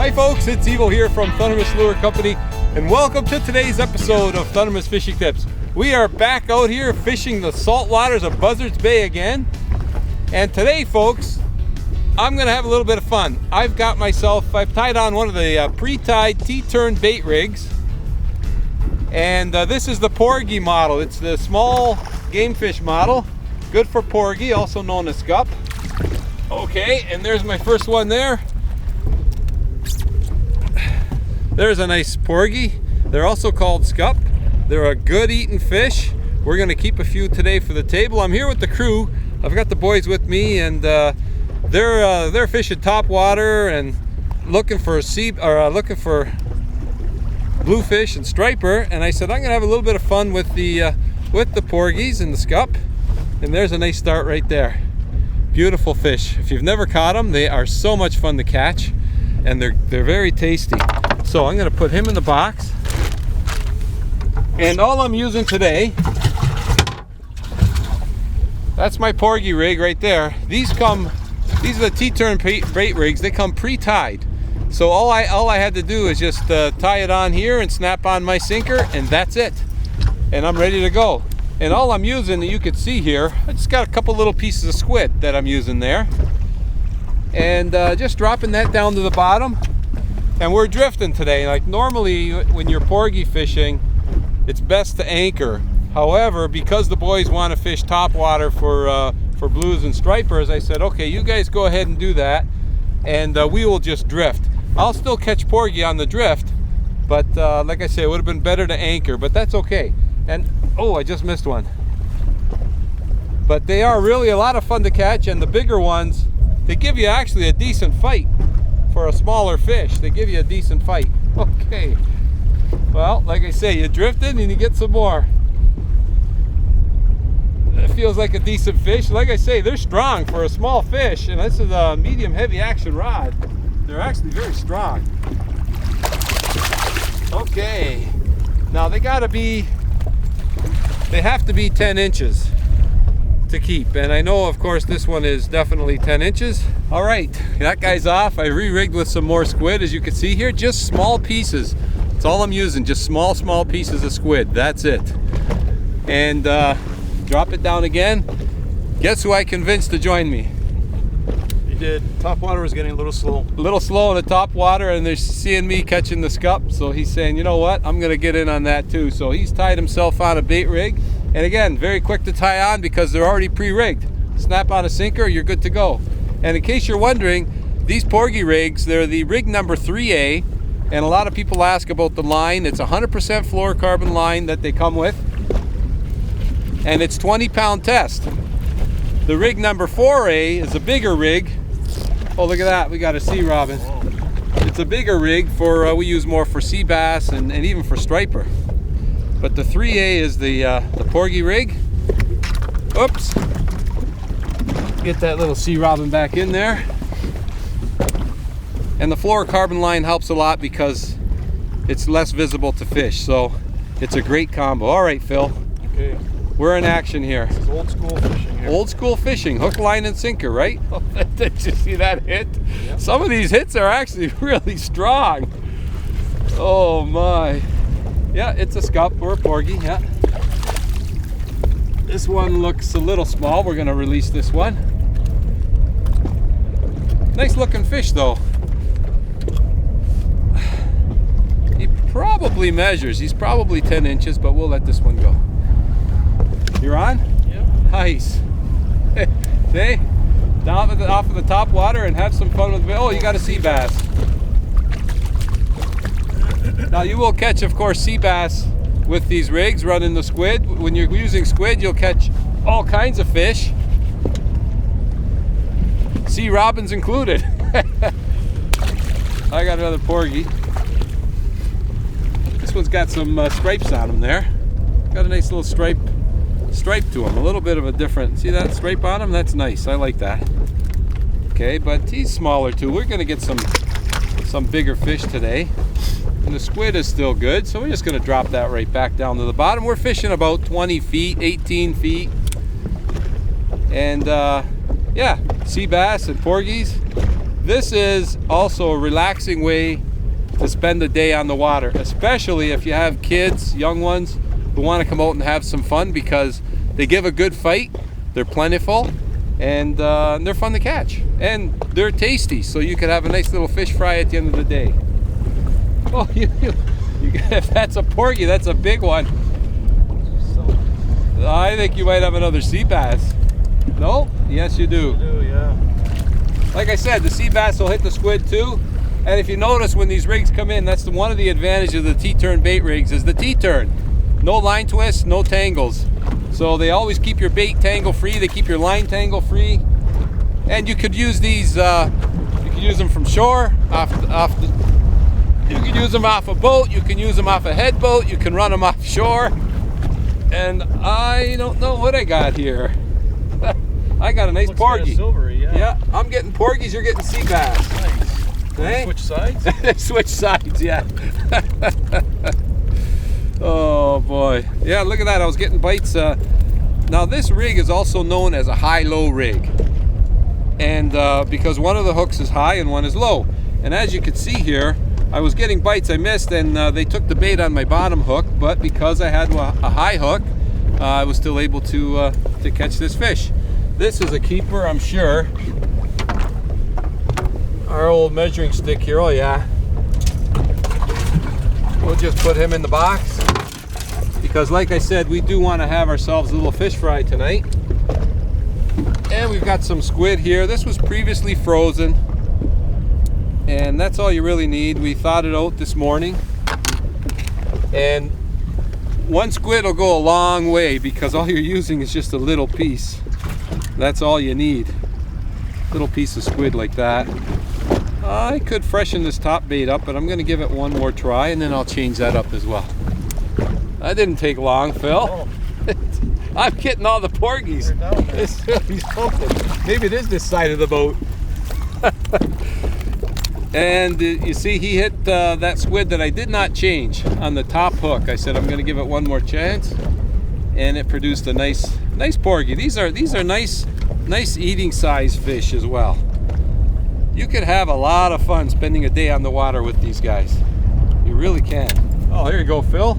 Hi folks, it's Evo here from Thundermist Lure Company, and welcome to today's episode of Thundermist Fishing Tips. We are back out here fishing the salt waters of Buzzards Bay again. And today, folks, I'm gonna have a little bit of fun. I've tied on one of the pre-tied T-turn bait rigs. And this is the Porgy model. It's the small game fish model. Good for Porgy, also known as Scup. Okay, and there's my first one there. There's a nice Porgy. They're also called Scup. They're a good eating fish. We're gonna keep a few today for the table. I'm here with the crew. I've got the boys with me, and they're fishing top water and looking for bluefish and striper. And I said I'm gonna have a little bit of fun with the Porgies and the Scup. And there's a nice start right there. Beautiful fish. If you've never caught them, they are so much fun to catch, and they're very tasty. So I'm gonna put him in the box. And all I'm using today, that's my Porgy rig right there. These are the T-turn bait rigs. They come pre-tied. So all I had to do is just tie it on here and snap on my sinker, and that's it. And I'm ready to go. And all I'm using, you can see here, I just got a couple little pieces of squid that I'm using there. And just dropping that down to the bottom. And we're drifting today. Like normally when you're Porgy fishing, it's best to anchor. However, because the boys want to fish top water for blues and stripers, I said, okay, you guys go ahead and do that, and we will just drift. I'll still catch Porgy on the drift, but like I say, it would have been better to anchor, but that's okay. And oh, I just missed one. But they are really a lot of fun to catch, and the bigger ones, they give you actually a decent fight. For a smaller fish, they give you a decent fight. Okay, well, like I say, you drifted and you get some more. It feels like a decent fish. Like I say, they're strong for a small fish, and this is a medium heavy action rod. They're actually very strong. Okay, now they have to be 10 inches to keep, and I know of course this one is definitely 10 inches. All right, that guy's off. I re-rigged with some more squid, as you can see here, just small pieces. That's all I'm using, just small pieces of squid. That's it. And drop it down again. Guess who I convinced to join me? You did. Top water was getting a little slow. A little slow in the top water, and they're seeing me catching the Scup, so he's saying, you know what, I'm gonna get in on that too. So he's tied himself on a bait rig, and again, very quick to tie on because they're already pre-rigged. Snap on a sinker, you're good to go. And in case you're wondering, these Porgy rigs, they're the rig number 3A, and a lot of people ask about the line. It's 100% fluorocarbon line that they come with, and it's 20-pound test. The rig number 4A is a bigger rig. Oh, look at that, we got a sea robin. It's a bigger rig for, we use more for sea bass and even for striper. But the 3A is the Porgy rig. Oops. Get that little sea robin back in there. And the fluorocarbon line helps a lot because it's less visible to fish. So it's a great combo. All right, Phil. Okay. We're in action here. This is old school fishing here. Old school fishing, hook, line, and sinker, right? Did you see that hit? Yep. Some of these hits are actually really strong. Oh my. Yeah, it's a Scup or a Porgy, yeah. This one looks a little small. We're gonna release this one. Nice looking fish though. He probably measures. He's probably 10 inches, but we'll let this one go. You're on? Yep. Nice. See? Down off of the top water and have some fun with it. Oh, you got a sea bass. Now you will catch, of course, sea bass with these rigs running the squid. When you're using squid, you'll catch all kinds of fish. Sea robins included. I got another Porgy. This one's got some stripes on him there. Got a nice little stripe to him. A little bit of a different, see that stripe on him? That's nice, I like that. Okay, but he's smaller too. We're gonna get some bigger fish today. And the squid is still good, so we're just gonna drop that right back down to the bottom. We're fishing about 20 feet, 18 feet. And yeah, sea bass and porgies. This is also a relaxing way to spend the day on the water, especially if you have kids, young ones, who want to come out and have some fun, because they give a good fight, they're plentiful, and they're fun to catch. And they're tasty, so you could have a nice little fish fry at the end of the day. Oh, if that's a porgy, that's a big one. I think you might have another sea bass. No? Yes, you do. I do, yeah. Like I said, the sea bass will hit the squid too. And if you notice, when these rigs come in, that's one of the advantages of the T-turn bait rigs, is the T-turn. No line twists, no tangles. So they always keep your bait tangle free. They keep your line tangle free. And you could use these, you could use them from shore, you can use them off a boat, you can use them off a head boat, you can run them offshore. And I don't know what I got here. I got a nice porgy. Silvery, yeah. Yeah, I'm getting porgies, you're getting sea bass. Nice. Hey? Switch sides? Switch sides, yeah. Oh boy. Yeah, look at that. I was getting bites. Now this rig is also known as a high-low rig. And because one of the hooks is high and one is low. And as you can see here, I was getting bites I missed, and they took the bait on my bottom hook, but because I had a high hook, I was still able to catch this fish. This is a keeper, I'm sure. Our old measuring stick here, oh yeah. We'll just put him in the box, because like I said, we do want to have ourselves a little fish fry tonight. And we've got some squid here. This was previously frozen, and that's all you really need. We thawed it out this morning, and one squid will go a long way, because all you're using is just a little piece. That's all you need. Little piece of squid like that. I could freshen this top bait up, but I'm going to give it one more try, and then I'll change that up as well. That didn't take long, Phil. Oh. I'm getting all the porgies. He's pumping. Maybe it is this side of the boat. And you see, he hit that squid that I did not change on the top hook. I said I'm going to give it one more chance, and it produced a nice porgy. These are nice eating size fish as well. You could have a lot of fun spending a day on the water with these guys. You really can. Oh, here you go, Phil.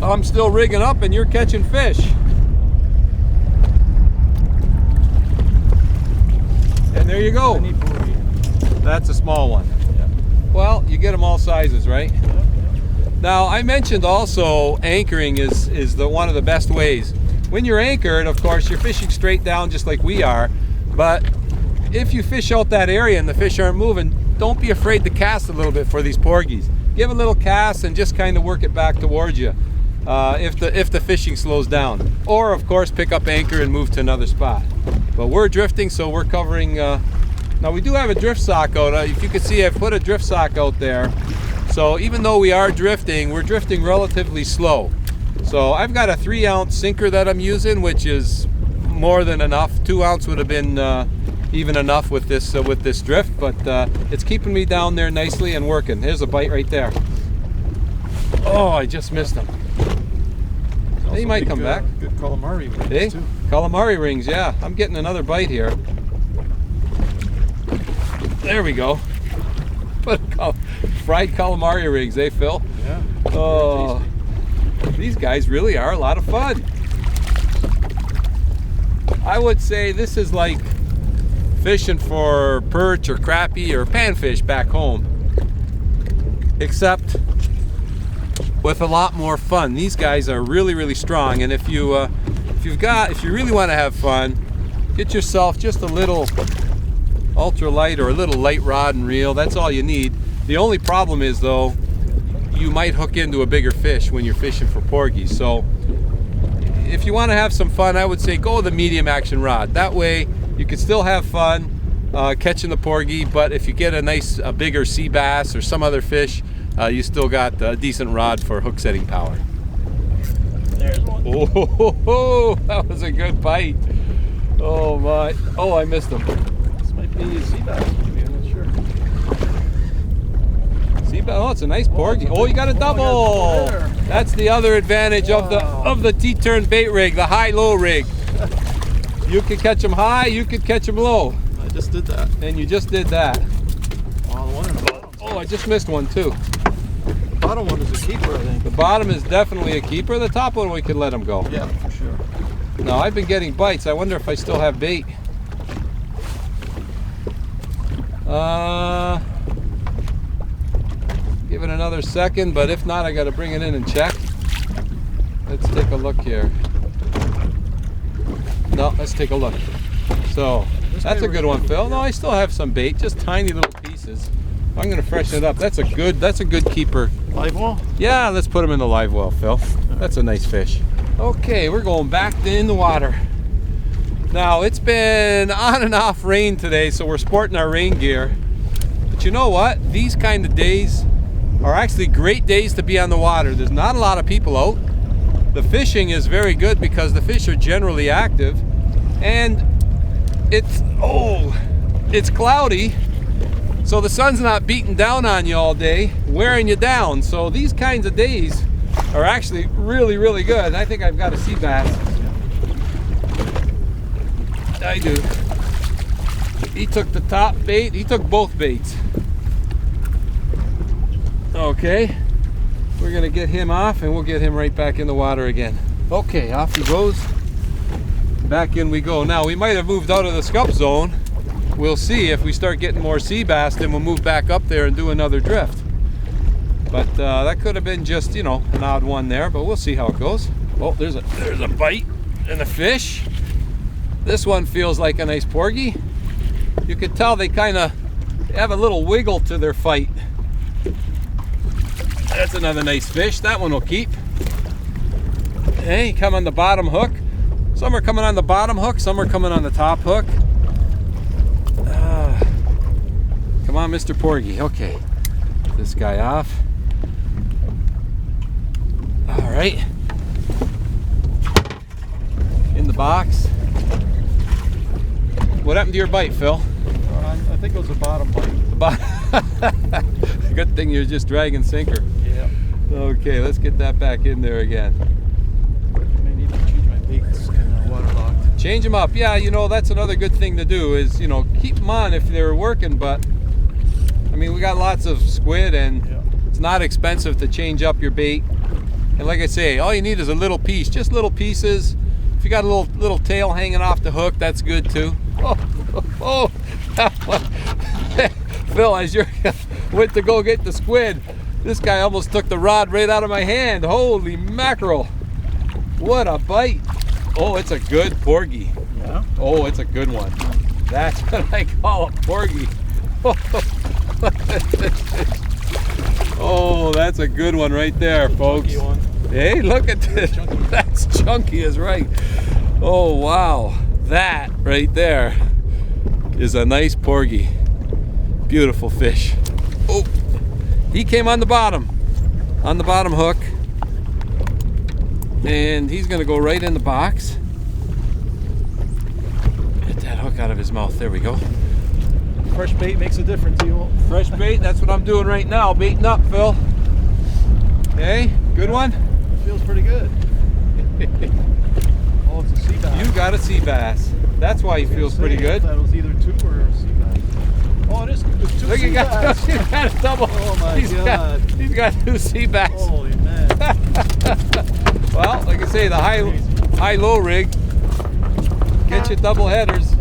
I'm still rigging up and you're catching fish. And there you go. That's a small one. Yeah. Well, you get them all sizes, right? Yeah. Now, I mentioned also anchoring is one of the best ways. When you're anchored, of course, you're fishing straight down just like we are. But if you fish out that area and the fish aren't moving, don't be afraid to cast a little bit for these porgies. Give a little cast and just kind of work it back towards you if the fishing slows down. Or, of course, pick up anchor and move to another spot. But we're drifting, so we're covering... Now, we do have a drift sock out. If you can see, I've put a drift sock out there. So even though we are drifting, we're drifting relatively slow. So I've got a 3-ounce sinker that I'm using, which is more than enough. 2 ounce would have been even enough with this drift, but it's keeping me down there nicely and working. Here's a bite right there. Oh, I just missed him. He might come back. Good calamari rings, hey? too. Calamari rings, yeah. I'm getting another bite here. There we go. Fried calamari rings, eh, Phil? Yeah. Oh, these guys really are a lot of fun. I would say this is like fishing for perch or crappie or panfish back home, except with a lot more fun. These guys are really, really strong, and if you really want to have fun, get yourself just a little ultralight or a little light rod and reel. That's all you need. The only problem is, though, you might hook into a bigger fish when you're fishing for porgies. So if you want to have some fun, I would say go with a medium action rod. That way you can still have fun catching the porgy, but if you get a bigger sea bass or some other fish, you still got a decent rod for hook setting power. There's one. Oh, that was a good bite. Oh my. Oh, I missed him. This might be a sea bass, maybe, I'm not sure. Sea bass. Oh, it's a nice porgy. Oh, you got a double. I got a That's the other advantage of the T-turn bait rig, the high-low rig. You could catch them high, you could catch them low. I just did that. And you just did that. Oh, the one in the bottom. Oh, I just missed one too. The bottom one is a keeper, I think. The bottom is definitely a keeper. The top one we could let him go. Yeah, for sure. No, I've been getting bites. I wonder if I still have bait. Give it another second, but if not, I got to bring it in and check. Let's take a look here. No, let's take a look. So, that's a good one, Phil. No, I still have some bait, just tiny little pieces. I'm going to freshen it up. That's a good keeper. Live well? Yeah, let's put him in the live well, Phil. That's a nice fish. Okay, we're going back in the water. Now, it's been on and off rain today, so we're sporting our rain gear. But you know what? These kind of days are actually great days to be on the water. There's not a lot of people out. The fishing is very good because the fish are generally active. And it's cloudy, so the sun's not beating down on you all day, wearing you down. So these kinds of days are actually really, really good. And I think I've got a sea bass. I do. He took the top bait. He took both baits. Okay. We're going to get him off and we'll get him right back in the water again. Okay, off he goes. Back in we go. Now, we might have moved out of the scup zone. We'll see. If we start getting more sea bass, then we'll move back up there and do another drift. But that could have been just, you know, an odd one there, but we'll see how it goes. Oh, there's a bite and a fish. This one feels like a nice porgy. You could tell they kind of have a little wiggle to their fight. That's another nice fish. That one will keep. Hey, come on the bottom hook. Some are coming on the bottom hook, some are coming on the top hook. Come on, Mr. Porgy. Okay, get this guy off. All right. In the box. What happened to your bite, Phil? I think it was a bottom bite. Good thing you're just dragging sinker. Yeah. Okay, let's get that back in there again. I may need to change my bait. It's kind of waterlogged. Change them up. Yeah, you know, that's another good thing to do is, you know, keep them on if they're working, but I mean, we got lots of squid and it's not expensive to change up your bait. And like I say, all you need is a little piece, just little pieces. If you got a little tail hanging off the hook, that's good too. Oh, Phil, as you went to go get the squid, this guy almost took the rod right out of my hand. Holy mackerel. What a bite. Oh, it's a good porgy. Yeah? Oh, it's a good one. That's what I call a porgy. Oh, that's a good one right there, folks. Chunky one. Hey, look at this. That's chunky as right. Oh, wow. That right there is a nice porgy. Beautiful fish. Oh, he came on the bottom hook. And he's gonna go right in the box. Get that hook out of his mouth. There we go. Fresh bait makes a difference, you. Fresh bait, that's what I'm doing right now. Baiting up, Phil. Okay, good one? Feels pretty good. Oh, it's a sea bass. You got a sea bass. That's why he feels pretty good. That was either two or a sea bass. Oh, it is. It's two Look, sea bass. he's got a double. Oh my God. He's got two sea bass. Holy man. Well, like I say, the high-low rig. Get you double headers.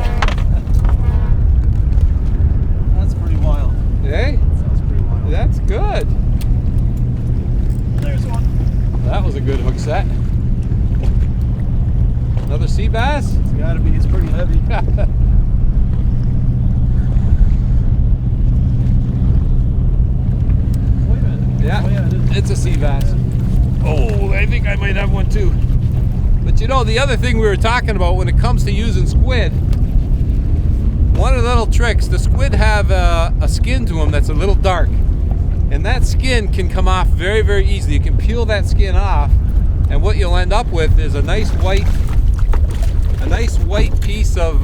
That's pretty wild. Hey, That's pretty wild. that's good. There's one. That was a good hook set. Another sea bass? It's gotta be. It's pretty heavy. Wait a minute. Yeah, Oh, yeah, it is. it's a sea bass. Oh, I think I might have one too. But you know, the other thing we were talking about when it comes to using squid, one of the little tricks, the squid have a skin to them that's a little dark. And that skin can come off very, very easily. You can peel that skin off, and what you'll end up with is a nice white piece of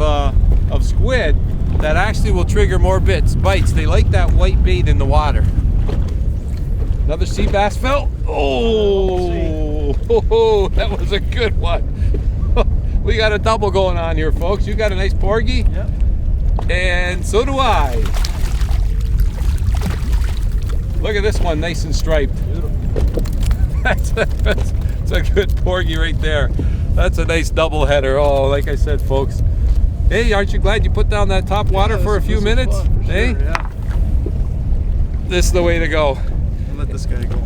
squid that actually will trigger more bites. They like that white bait in the water. Another sea bass, Phil. Oh, that was a good one. We got a double going on here, folks. You got a nice porgy? Yep. And so do I. Look at this one, nice and striped. That's a good porgy right there. That's a nice double header. Oh, like I said, folks. Hey, aren't you glad you put down that top water for a few minutes? Fun, hey? Sure, yeah. This is the way to go. I'll let this guy go.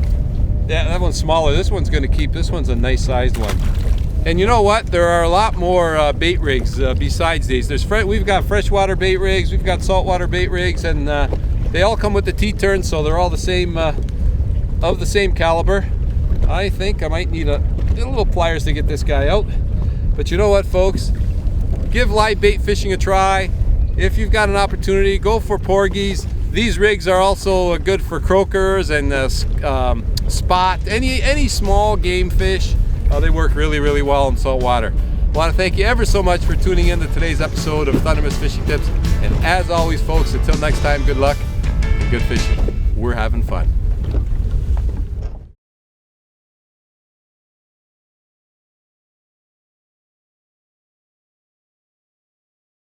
Yeah, that one's smaller. This one's going to keep. This one's a nice sized one. And you know what? There are a lot more bait rigs besides these. We've got freshwater bait rigs, we've got saltwater bait rigs, and they all come with the T-turn, so they're all the same, of the same caliber. I think I might need a little pliers to get this guy out. But you know what, folks? Give live bait fishing a try. If you've got an opportunity, go for porgies. These rigs are also good for croakers and spot, any small game fish. They work really, really well in salt water. I want to thank you ever so much for tuning in to today's episode of Thundermist Fishing Tips. And as always, folks, until next time, good luck and good fishing. We're having fun.